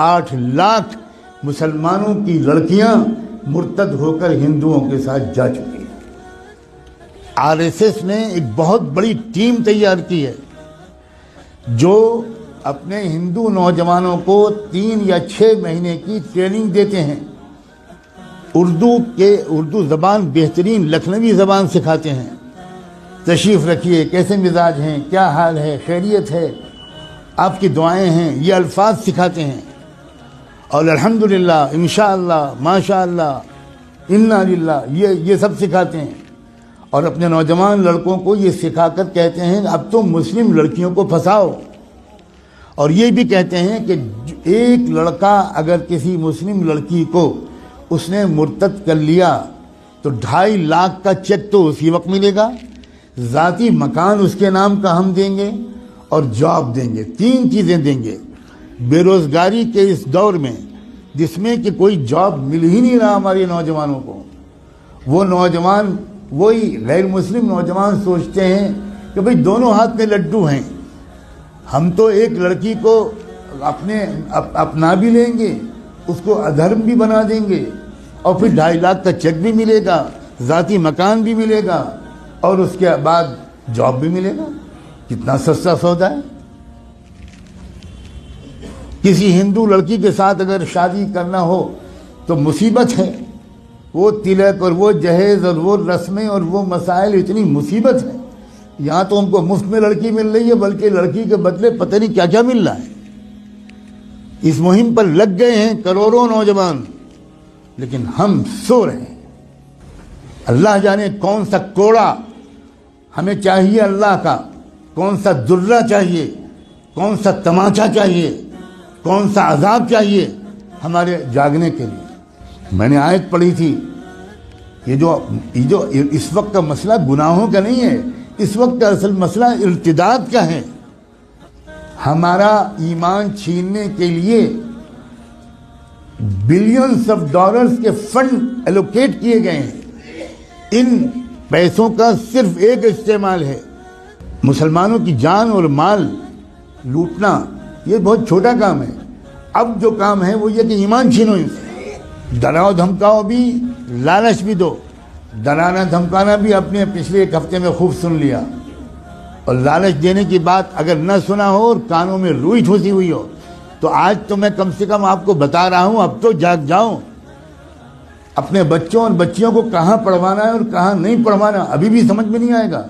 8 لاکھ مسلمانوں کی لڑکیاں مرتد ہو کر ہندوؤں کے ساتھ جا چکی ہیں۔ RSS نے ایک بہت بڑی ٹیم تیار کی ہے جو اپنے ہندو نوجوانوں کو 3 یا 6 مہینے کی ٹریننگ دیتے ہیں، اردو زبان بہترین لکھنوی زبان سکھاتے ہیں، تشریف رکھیے، کیسے مزاج ہیں، کیا حال ہے، خیریت ہے، آپ کی دعائیں ہیں، یہ الفاظ سکھاتے ہیں، اور الحمدللہ، انشاءاللہ، ماشاءاللہ، انا للہ، یہ سب سکھاتے ہیں، اور اپنے نوجوان لڑکوں کو یہ سکھا کر کہتے ہیں اب تو مسلم لڑکیوں کو پھنساؤ، اور یہ بھی کہتے ہیں کہ ایک لڑکا اگر کسی مسلم لڑکی کو اس نے مرتد کر لیا تو 2.5 لاکھ کا چیک تو اسی وقت ملے گا، ذاتی مکان اس کے نام کا ہم دیں گے، اور جاب دیں گے، 3 چیزیں دیں گے۔ بے روزگاری کے اس دور میں جس میں کہ کوئی جاب مل ہی نہیں رہا ہمارے نوجوانوں کو، وہ نوجوان، وہی غیر مسلم نوجوان سوچتے ہیں کہ بھئی دونوں ہاتھ میں لڈو ہیں، ہم تو ایک لڑکی کو اپنا بھی لیں گے، اس کو ادھرم بھی بنا دیں گے، اور پھر 2.5 لاکھ کا چیک بھی ملے گا، ذاتی مکان بھی ملے گا، اور اس کے بعد جاب بھی ملے گا۔ کتنا سستا سودا ہے۔ کسی ہندو لڑکی کے ساتھ اگر شادی کرنا ہو تو مصیبت ہے، وہ تلک اور وہ جہیز اور وہ رسمیں اور وہ مسائل، اتنی مصیبت ہے۔ یہاں تو ہم کو مفت میں لڑکی مل رہی ہے، بلکہ لڑکی کے بدلے پتہ نہیں کیا کیا مل رہا ہے۔ اس مہم پر لگ گئے ہیں کروڑوں نوجوان، لیکن ہم سو رہے ہیں۔ اللہ جانے کون سا کوڑا ہمیں چاہیے اللہ کا، کون سا درہ چاہیے، کون سا تماچا چاہیے، کون سا عذاب چاہیے ہمارے جاگنے کے لیے۔ میں نے آیت پڑھی تھی، یہ جو اس وقت کا مسئلہ گناہوں کا نہیں ہے، اس وقت کا اصل مسئلہ ارتداد کا ہے۔ ہمارا ایمان چھیننے کے لیے بلینز آف ڈالرز کے فنڈ ایلوکیٹ کیے گئے ہیں۔ ان پیسوں کا صرف ایک استعمال ہے، مسلمانوں کی جان اور مال لوٹنا۔ یہ بہت چھوٹا کام ہے۔ اب جو کام ہے وہ یہ کہ ایمان چھینو ان سے، ڈراؤ دھمکاؤ بھی، لالچ بھی دو۔ ڈرانا دھمکانا بھی اپنے پچھلے 1 ہفتے میں خوب سن لیا، اور لالچ دینے کی بات اگر نہ سنا ہو اور کانوں میں روئی ٹھوسی ہوئی ہو تو آج تو میں کم سے کم آپ کو بتا رہا ہوں، اب تو جاگ جاؤ۔ اپنے بچوں اور بچیوں کو کہاں پڑھوانا ہے اور کہاں نہیں پڑھوانا ابھی بھی سمجھ میں نہیں آئے گا۔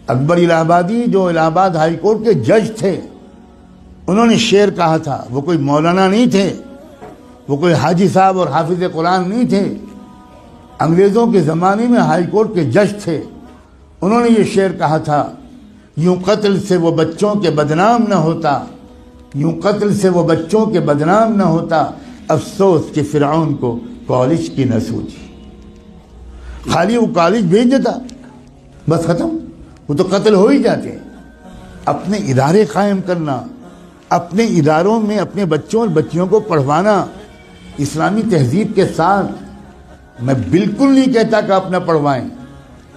اکبر الہ آبادی جو الہ آباد ہائی کورٹ کے جج تھے، انہوں نے شعر کہا تھا۔ وہ کوئی مولانا نہیں تھے، وہ کوئی حاجی صاحب اور حافظ قرآن نہیں تھے، انگریزوں کے زمانے میں ہائی کورٹ کے جج تھے۔ انہوں نے یہ شعر کہا تھا، یوں قتل سے وہ بچوں کے بدنام نہ ہوتا، یوں قتل سے وہ بچوں کے بدنام نہ ہوتا، افسوس کہ فرعون کو کالج کی نہ سوچی۔ خالی وہ کالج بھیج دیتا، بس ختم، وہ تو قتل ہو ہی جاتے ہیں۔ اپنے ادارے قائم کرنا، اپنے اداروں میں اپنے بچوں اور بچیوں کو پڑھوانا اسلامی تہذیب کے ساتھ۔ میں بالکل نہیں کہتا کہ اپنا پڑھوائیں،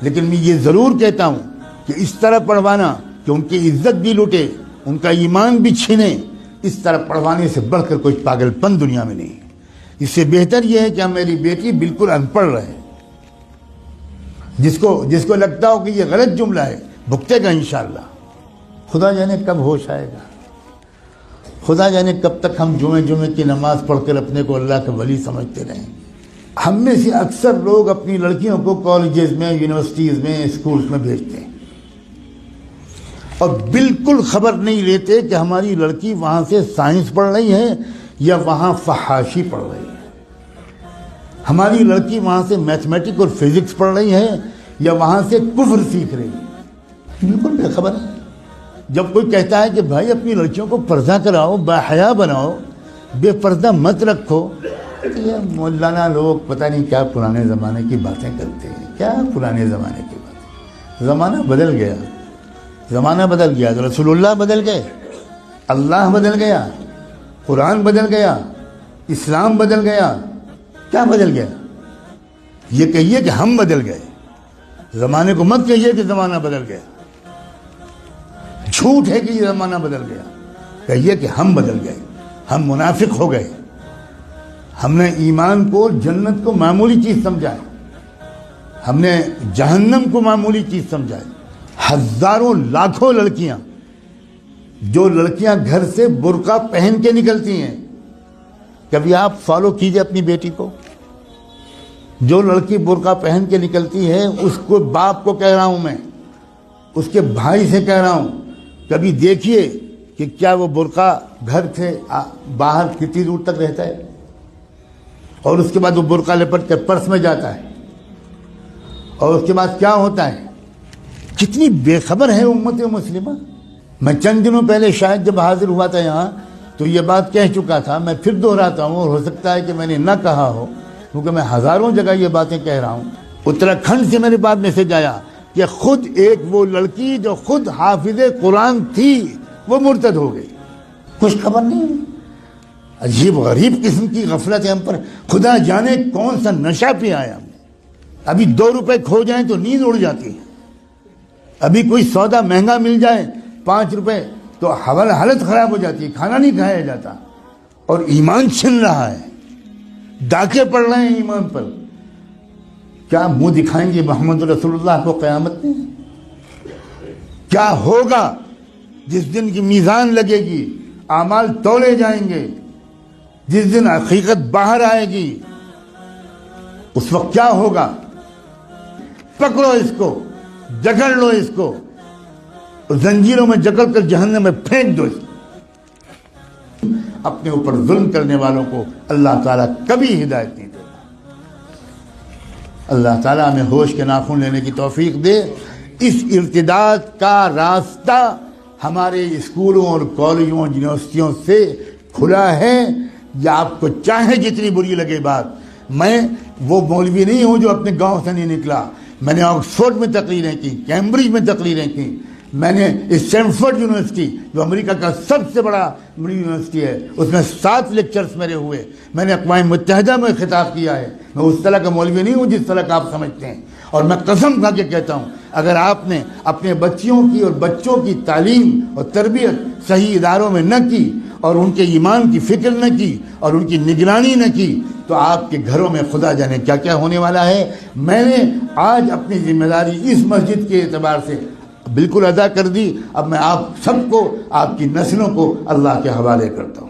لیکن میں یہ ضرور کہتا ہوں کہ اس طرح پڑھوانا کہ ان کی عزت بھی لوٹے، ان کا ایمان بھی چھینے، اس طرح پڑھوانے سے بڑھ کر کوئی پاگل پن دنیا میں نہیں۔ اس سے بہتر یہ ہے کہ میری بیٹی بالکل ان پڑھ رہے، جس کو لگتا ہو کہ یہ غلط جملہ ہے بھگتے گا انشاءاللہ۔ خدا جانے کب ہوش آئے گا، خدا جانے کب تک ہم جمعے کی نماز پڑھ کر اپنے کو اللہ کا ولی سمجھتے رہیں۔ ہم میں سے اکثر لوگ اپنی لڑکیوں کو کالجز میں، یونیورسٹیز میں، اسکولز میں بھیجتے ہیں، اور بالکل خبر نہیں لیتے کہ ہماری لڑکی وہاں سے سائنس پڑھ رہی ہے یا وہاں فحاشی پڑھ رہی ہے، ہماری لڑکی وہاں سے میتھمیٹک اور فزکس پڑھ رہی ہے یا وہاں سے کفر سیکھ رہی ہے، بالکل بے خبر ہے۔ جب کوئی کہتا ہے کہ بھائی اپنی لڑکیوں کو پردہ کراؤ، باحیا بناؤ، بے پردہ مت رکھو، یہ مولانا لوگ پتہ نہیں کیا پرانے زمانے کی باتیں کرتے ہیں۔ کیا پرانے زمانے کی باتیں؟ زمانہ بدل گیا، زمانہ بدل گیا، رسول اللہ بدل گئے، اللہ بدل گیا، قرآن بدل گیا، اسلام بدل گیا۔ کیا بدل گیا؟ یہ کہیے کہ ہم بدل گئے، زمانے کو مت کہیے کہ زمانہ بدل گیا۔ جھوٹ ہے کہ یہ زمانہ بدل گیا، کہیے کہ ہم بدل گئے۔ ہم منافق ہو گئے. ہم نے ایمان کو، جنت کو معمولی چیز سمجھا ہے. ہم نے جہنم کو معمولی چیز سمجھا ہے. ہزاروں لاکھوں لڑکیاں، جو لڑکیاں گھر سے برقع پہن کے نکلتی ہیں، کبھی آپ فالو کیجئے اپنی بیٹی کو. جو لڑکی برقع پہن کے نکلتی ہے، اس کو، باپ کو کہہ رہا ہوں میں، اس کے بھائی سے کہہ رہا ہوں، کبھی دیکھیے کہ کیا وہ برقع گھر سے باہر کتنی دور تک رہتا ہے، اور اس کے بعد وہ برقع لپٹ کے پرس میں جاتا ہے، اور اس کے بعد کیا ہوتا ہے. کتنی بے خبر ہے امت مسلمہ. میں چند دنوں پہلے شاید جب حاضر ہوا تھا یہاں تو یہ بات کہہ چکا تھا. میں پھر دہراتا ہوں، اور ہو سکتا ہے کہ میں نے نہ کہا ہو، کیونکہ میں ہزاروں جگہ یہ باتیں کہہ رہا ہوں. اتراکھنڈ سے میرے پاس میسج آیا کہ خود ایک وہ لڑکی جو خود حافظ قرآن تھی وہ مرتد ہو گئی. کچھ خبر نہیں. عجیب غریب قسم کی غفلت ہے ہم پر. خدا جانے کون سا نشہ پہ آیا ہم نے. ابھی 2 روپے کھو جائیں تو نیند اڑ جاتی ہے. ابھی کوئی سودا مہنگا مل جائے 5 روپے تو حالت خراب ہو جاتی ہے، کھانا نہیں کھایا جاتا. اور ایمان چھن رہا ہے، ڈاکے پڑ رہے ہیں ایمان پر. کیا منہ دکھائیں گے محمد رسول اللہ کو قیامت میں؟ کیا ہوگا جس دن کی میزان لگے گی، اعمال تولے جائیں گے، جس دن حقیقت باہر آئے گی، اس وقت کیا ہوگا؟ پکڑو اس کو، جکڑ لو اس کو، زنجیروں میں جکڑ کر جہنم میں پھینک دو اس کو. اپنے اوپر ظلم کرنے والوں کو اللہ تعالیٰ کبھی ہدایت نہیں دے. اللہ تعالیٰ ہمیں ہوش کے ناخن لینے کی توفیق دے. اس ارتداد کا راستہ ہمارے اسکولوں اور کالجوں اور یونیورسٹیوں سے کھلا ہے. یا آپ کو چاہے جتنی بری لگے بات، میں وہ مولوی نہیں ہوں جو اپنے گاؤں سے نہیں نکلا. میں نے آکسفورڈ میں تقریریں کی، کیمبرج میں تقریریں کی. میں نے اسٹینفورڈ یونیورسٹی جو امریکہ کا سب سے بڑا یونیورسٹی ہے، اس میں 7 لیکچرز میرے ہوئے. میں نے اقوام متحدہ میں خطاب کیا ہے. میں اس طرح کا مولوی نہیں ہوں جس طرح کا آپ سمجھتے ہیں. اور میں قسم کھا کے کہتا ہوں، اگر آپ نے اپنے بچیوں کی اور بچوں کی تعلیم اور تربیت صحیح اداروں میں نہ کی، اور ان کے ایمان کی فکر نہ کی، اور ان کی نگرانی نہ کی، تو آپ کے گھروں میں خدا جانے کیا کیا ہونے والا ہے. میں نے آج اپنی ذمہ داری اس مسجد کے اعتبار سے بالکل ادا کر دی. اب میں آپ سب کو، آپ کی نسلوں کو اللہ کے حوالے کرتا ہوں.